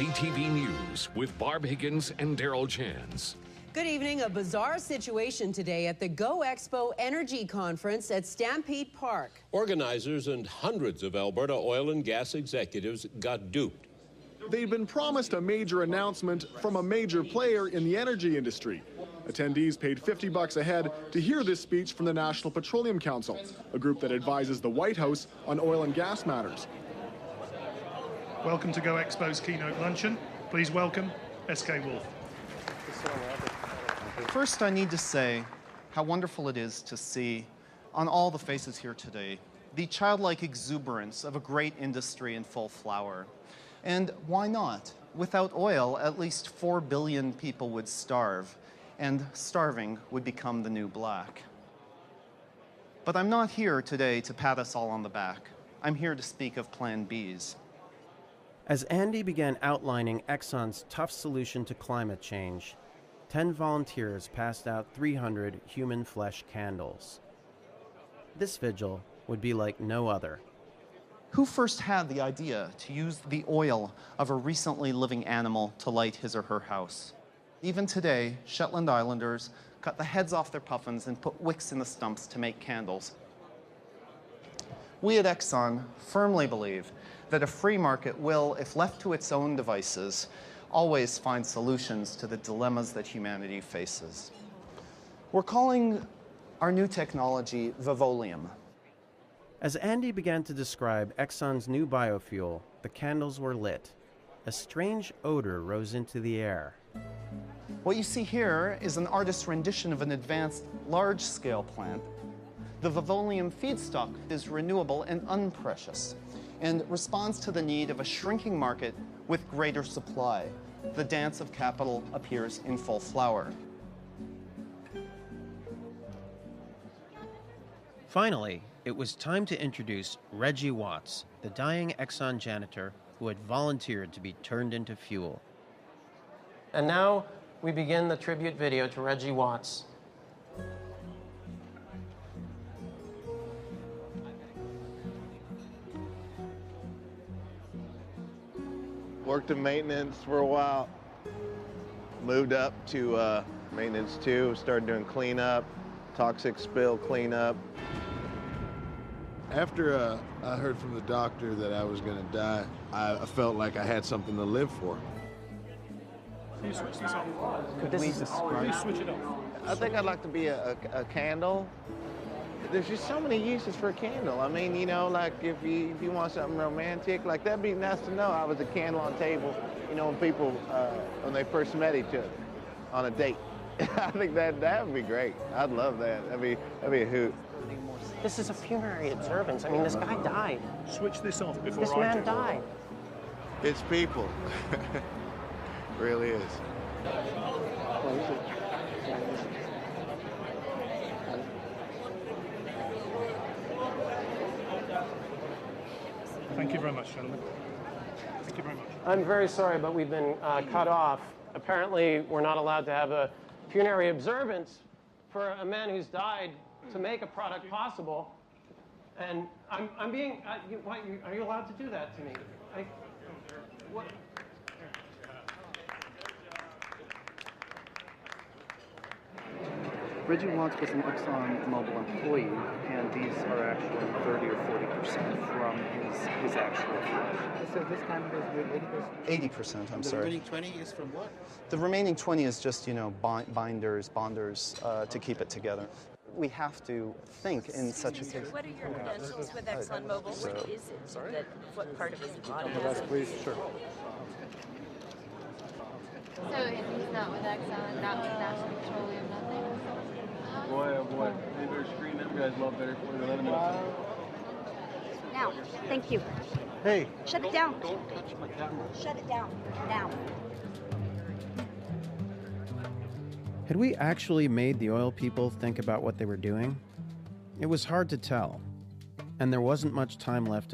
CTV News with Barb Higgins and Daryl Chans. Good evening. A bizarre situation today at the Go Expo Energy Conference at Stampede Park. Organizers and hundreds of Alberta oil and gas executives got duped. They'd been promised a major announcement from a major player in the energy industry. Attendees paid $50 a head to hear this speech from the National Petroleum Council, a group that advises the White House on oil and gas matters. Welcome to Go Expo's keynote luncheon. Please welcome SK Wolf. First, I need to say how wonderful it is to see on all the faces here today the childlike exuberance of a great industry in full flower. And why not? Without oil, at least 4 billion people would starve, and starving would become the new black. But I'm not here today to pat us all on the back. I'm here to speak of Plan Bs. As Andy began outlining Exxon's tough solution to climate change, 10 volunteers passed out 300 human flesh candles. This vigil would be like no other. Who first had the idea to use the oil of a recently living animal to light his or her house? Even today, Shetland Islanders cut the heads off their puffins and put wicks in the stumps to make candles. We at Exxon firmly believe that a free market will, if left to its own devices, always find solutions to the dilemmas that humanity faces. We're calling our new technology Vivolium. As Andy began to describe Exxon's new biofuel, the candles were lit. A strange odor rose into the air. What you see here is an artist's rendition of an advanced, large-scale plant. The Vivolium feedstock is renewable and unprecious, and responds to the need of a shrinking market with greater supply. The dance of capital appears in full flower. Finally, it was time to introduce Reggie Watts, the dying Exxon janitor who had volunteered to be turned into fuel. And now we begin the tribute video to Reggie Watts. Worked in maintenance for a while, moved up to maintenance 2, started doing cleanup, toxic spill cleanup. After I heard from the doctor that I was going to die, I felt like I had something to live for. Can you switch this off? Could we switch it off? I think I'd like to be a candle. There's just so many uses for a candle. I mean, you know, like if you want something romantic, like that'd be nice to know. I was a candle on table, you know, when people, when they first met each other on a date. I think that would be great. I'd love that. That'd be a hoot. This is a funerary observance. I mean, this guy died. Switch this off before This man died. It's people. Really is. Thank you very much, gentlemen. Thank you very much. I'm very sorry, but we've been cut off. Apparently, we're not allowed to have a funerary observance for a man who's died to make a product possible. And I'm being, are you allowed to do that to me? What? Reggie Watts was an Exxon Mobil employee, and these are actually 30 or 40% from his actual flesh. So this time it is 80%? 80%, I'm sorry. The remaining 20 is from what? The remaining 20 is just, you know, bonders to keep it together. We have to think in such a case. What are your credentials with Exxon Mobil? What is it? What part of his body? Please, sure. So if he's not with Exxon, not with National Petroleum, nothing? Boy, oh boy. They better screen them guys a lot better before they let them out. Now, thank you. Hey. Shut it down. Don't touch my camera. Shut it down. Now. Had we actually made the oil people think about what they were doing? It was hard to tell, and there wasn't much time left